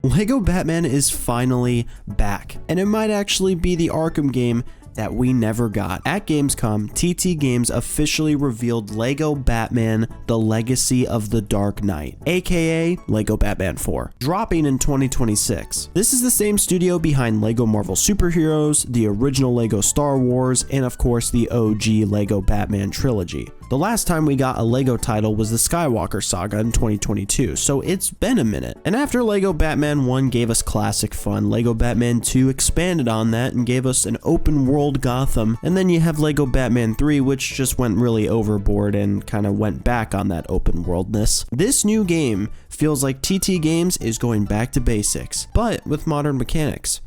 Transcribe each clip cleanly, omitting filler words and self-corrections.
Lego Batman is finally back, and it might actually be the Arkham game that we never got. At Gamescom, TT Games officially revealed Lego Batman: The Legacy of the Dark Knight, aka Lego Batman 4, dropping in 2026. This is the same studio behind Lego Marvel Superheroes, the original Lego Star Wars, and of course the OG Lego Batman trilogy. The last time we got a Lego title was the Skywalker Saga in 2022, so it's been a minute. And after Lego Batman 1 gave us classic fun, Lego Batman 2 expanded on that and gave us an open world Gotham, and then you have Lego Batman 3, which just went really overboard and kind of went back on that open worldness. This new game feels like TT Games is going back to basics, but with modern mechanics.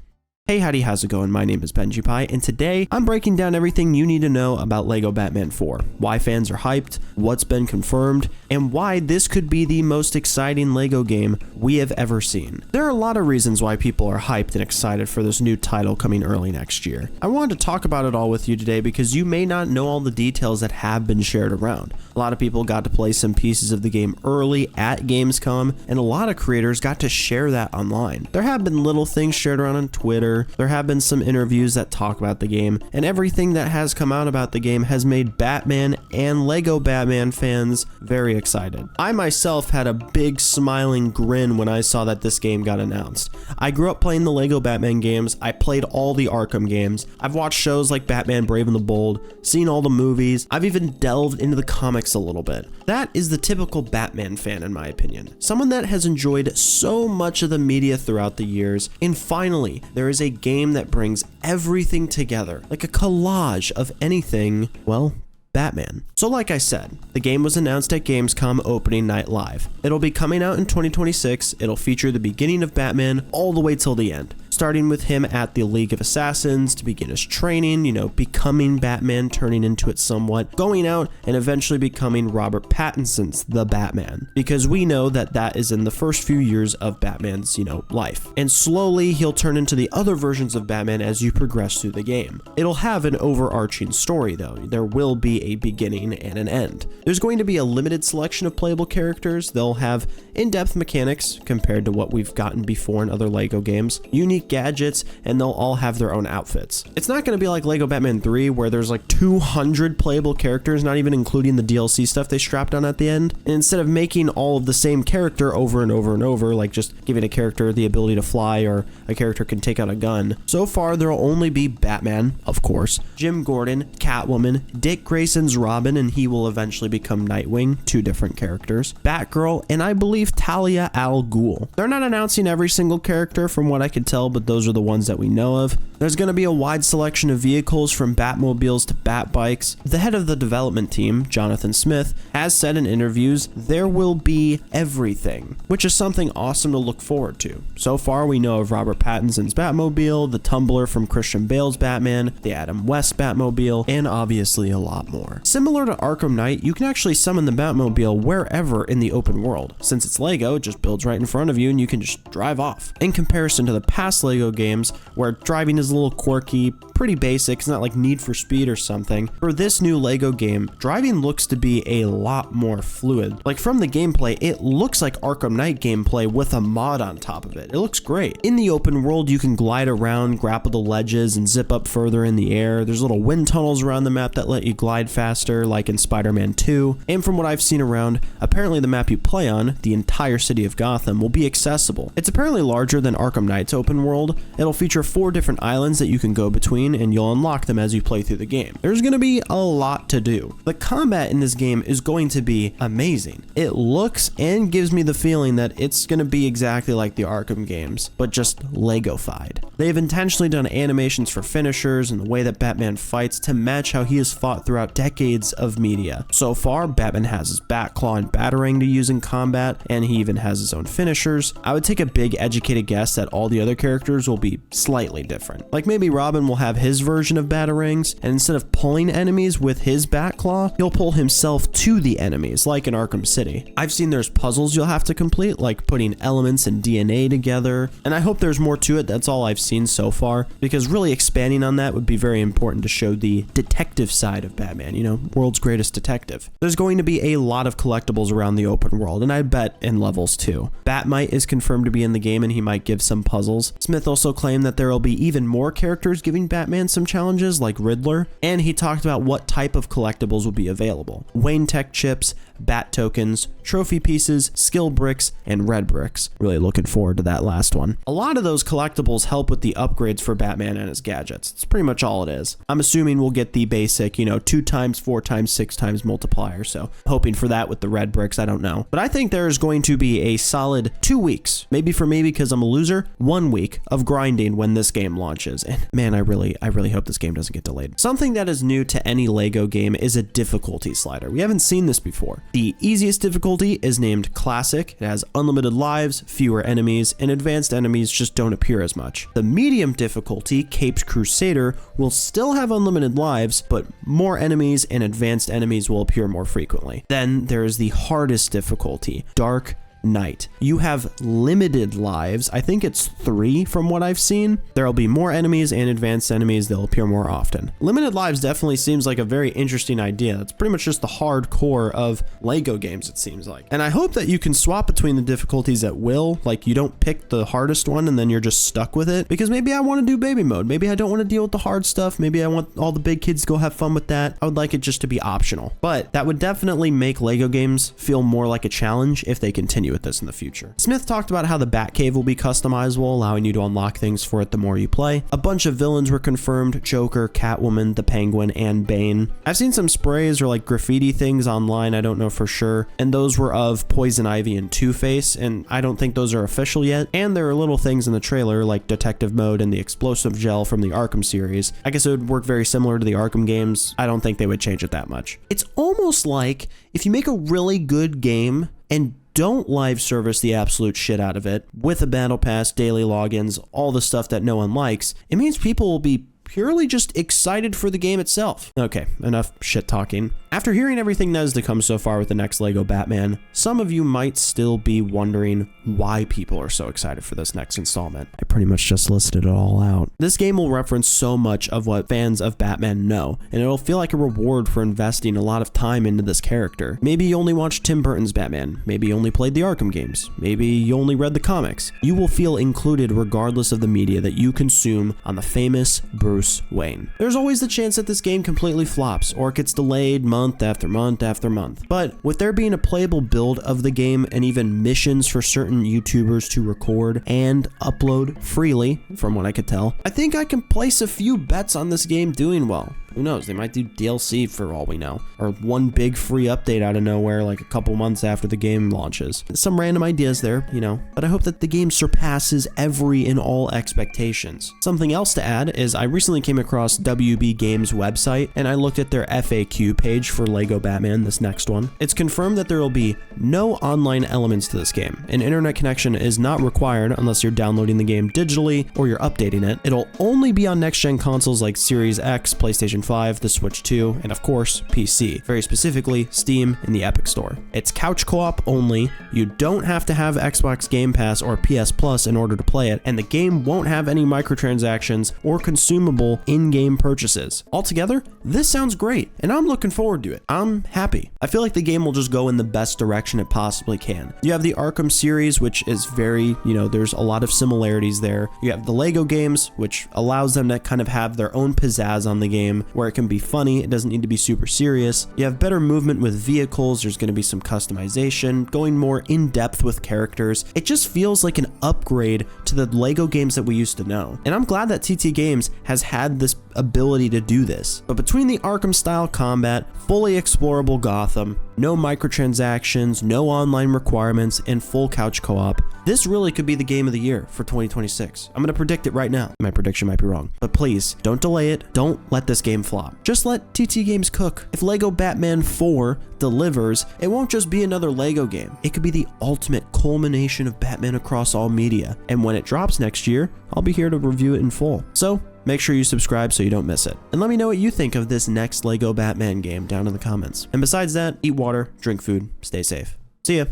Hey, howdy, how's it going? My name is Bennjipie, and today I'm breaking down everything you need to know about Lego Batman 4, why fans are hyped, what's been confirmed, and why this could be the most exciting Lego game we have ever seen. There are a lot of reasons why people are hyped and excited for this new title coming early next year. I wanted to talk about it all with you today because you may not know all the details that have been shared around. A lot of people got to play some pieces of the game early at Gamescom, and a lot of creators got to share that online. There have been little things shared around on Twitter. There have been some interviews that talk about the game, and everything that has come out about the game has made Batman and Lego Batman fans very excited. I myself had a big smiling grin when I saw that this game got announced. I grew up playing the Lego Batman games, I played all the Arkham games, I've watched shows like Batman Brave and the Bold, seen all the movies, I've even delved into the comics a little bit. That is the typical Batman fan in my opinion. Someone that has enjoyed so much of the media throughout the years, and finally, there is a game that brings everything together, like a collage of anything, well, Batman. So like I said, the game was announced at Gamescom opening night live. It'll be coming out in 2026, it'll feature the beginning of Batman all the way till the end. Starting with him at the League of Assassins to begin his training, becoming Batman, turning into it somewhat, going out and eventually becoming Robert Pattinson's The Batman. Because we know that that is in the first few years of Batman's, life. And slowly he'll turn into the other versions of Batman as you progress through the game. It'll have an overarching story though. There will be a beginning and an end. There's going to be a limited selection of playable characters. They'll have in-depth mechanics compared to what we've gotten before in other Lego games, unique gadgets, and they'll all have their own outfits. It's not going to be like Lego Batman 3 where there's like 200 playable characters, not even including the DLC stuff they strapped on at the end. And instead of making all of the same character over and over and over, like just giving a character the ability to fly or a character can take out a gun, so far there'll only be Batman, of course, Jim Gordon, Catwoman, Dick Grayson's Robin, and he will eventually become Nightwing, two different characters, Batgirl, and I believe Talia al Ghul. They're not announcing every single character from what I could tell, but those are the ones that we know of. There's going to be a wide selection of vehicles from Batmobiles to Batbikes. The head of the development team, Jonathan Smith, has said in interviews there will be everything, which is something awesome to look forward to. So far we know of Robert Pattinson's Batmobile, the Tumbler from Christian Bale's Batman, the Adam West Batmobile, and obviously a lot more. Similar to Arkham Knight, you can actually summon the Batmobile wherever in the open world. Since it's Lego, it just builds right in front of you and you can just drive off. In comparison to the past Lego games, where driving is a little quirky, pretty basic, it's not like Need for Speed or something, for this new Lego game, driving looks to be a lot more fluid. Like from the gameplay, it looks like Arkham Knight gameplay with a mod on top of it. It looks great. In the open world, you can glide around, grapple the ledges, and zip up further in the air. There's little wind tunnels around the map that let you glide faster, like in Spider-Man 2. And from what I've seen around, apparently the map you play on, the entire city of Gotham, will be accessible. It's apparently larger than Arkham Knight's open world. It'll feature 4 different islands that you can go between, and you'll unlock them as you play through the game. There's going to be a lot to do. The combat in this game is going to be amazing. It looks and gives me the feeling that it's going to be exactly like the Arkham games, but just Lego-fied. They've intentionally done animations for finishers and the way that Batman fights to match how he has fought throughout decades of media. So far, Batman has his Batclaw and Batarang to use in combat, and he even has his own finishers. I would take a big educated guess that all the other characters will be slightly different. Like maybe Robin will have his version of batarangs, and instead of pulling enemies with his bat claw, he'll pull himself to the enemies, like in Arkham City. I've seen there's puzzles you'll have to complete, like putting elements and DNA together, and I hope there's more to it. That's all I've seen so far, because really expanding on that would be very important to show the detective side of Batman, you know, world's greatest detective. There's going to be a lot of collectibles around the open world, and I bet in levels too. Batmite is confirmed to be in the game, and he might give some puzzles. Smith also claimed that there will be even more characters giving Batman some challenges, like Riddler, and he talked about what type of collectibles will be available. Wayne Tech chips, bat tokens, trophy pieces, skill bricks, and red bricks. Really looking forward to that last one. A lot of those collectibles help with the upgrades for Batman and his gadgets. It's pretty much all it is. I'm assuming we'll get the basic, you know, 2 times, 4 times, 6 times multiplier, so hoping for that with the red bricks, I don't know. But I think there is going to be a solid 2 weeks, maybe for me because I'm a loser, 1 week of grinding when this game launches. And man, I really hope this game doesn't get delayed. Something that is new to any LEGO game is a difficulty slider. We haven't seen this before. The easiest difficulty is named Classic. It has unlimited lives, fewer enemies, and advanced enemies just don't appear as much. The medium difficulty, Caped Crusader, will still have unlimited lives, but more enemies and advanced enemies will appear more frequently. Then there is the hardest difficulty, Dark Knight. You have limited lives. I think it's 3 from what I've seen. There'll be more enemies and advanced enemies. They'll appear more often. Limited lives definitely seems like a very interesting idea. That's pretty much just the hardcore of LEGO games, it seems like. And I hope that you can swap between the difficulties at will. Like you don't pick the hardest one and then you're just stuck with it. Because maybe I want to do baby mode. Maybe I don't want to deal with the hard stuff. Maybe I want all the big kids to go have fun with that. I would like it just to be optional. But that would definitely make LEGO games feel more like a challenge if they continue with this in the future. Smith talked about how the Batcave will be customizable, allowing you to unlock things for it the more you play. A bunch of villains were confirmed: Joker, Catwoman, the Penguin, and Bane. I've seen some sprays or like graffiti things online, I don't know for sure, and those were of Poison Ivy and Two-Face, and I don't think those are official yet. And there are little things in the trailer like detective mode and the explosive gel from the Arkham series. I guess it would work very similar to the Arkham games. I don't think they would change it that much. It's almost like if you make a really good game and don't live service the absolute shit out of it with a battle pass, daily logins, all the stuff that no one likes, it means people will be purely just excited for the game itself. Okay, enough shit talking. After hearing everything that is to come so far with the next LEGO Batman, some of you might still be wondering why people are so excited for this next installment. I pretty much just listed it all out. This game will reference so much of what fans of Batman know, and it'll feel like a reward for investing a lot of time into this character. Maybe you only watched Tim Burton's Batman, maybe you only played the Arkham games, maybe you only read the comics. You will feel included regardless of the media that you consume on the famous Bruce Wayne. There's always the chance that this game completely flops or it gets delayed month after month after month. But with there being a playable build of the game and even missions for certain YouTubers to record and upload freely, from what I could tell, I think I can place a few bets on this game doing well. Who knows? They might do DLC for all we know. Or one big free update out of nowhere like a couple months after the game launches. Some random ideas there, you know. But I hope that the game surpasses every and all expectations. Something else to add is I recently came across WB Games' website and I looked at their FAQ page for LEGO Batman, this next one. It's confirmed that there will be no online elements to this game. An internet connection is not required unless you're downloading the game digitally or you're updating it. It'll only be on next-gen consoles like Series X, PlayStation 5, the Switch 2, and of course, PC. Very specifically, Steam and the Epic Store. It's couch co-op only. You don't have to have Xbox Game Pass or PS Plus in order to play it, and the game won't have any microtransactions or consumable in-game purchases. Altogether, this sounds great, and I'm looking forward to it. I'm happy. I feel like the game will just go in the best direction it possibly can. You have the Arkham series, which is very, you know, there's a lot of similarities there. You have the LEGO games, which allows them to kind of have their own pizzazz on the game, where it can be funny, it doesn't need to be super serious. You have better movement with vehicles, there's going to be some customization, going more in depth with characters. It just feels like an upgrade to the LEGO games that we used to know. And I'm glad that TT Games has had this ability to do this. But between the Arkham style combat, fully explorable Gotham, no microtransactions, no online requirements, and full couch co-op, this really could be the game of the year for 2026. I'm gonna predict it right now. My prediction might be wrong, but please don't delay it. Don't let this game flop. Just let TT Games cook. If LEGO Batman 4 delivers, it won't just be another LEGO game. It could be the ultimate culmination of Batman across all media. And when it drops next year, I'll be here to review it in full. So Make sure you subscribe so you don't miss it. And let me know what you think of this next Lego Batman game down in the comments. And besides that, eat water, drink food, stay safe. See ya.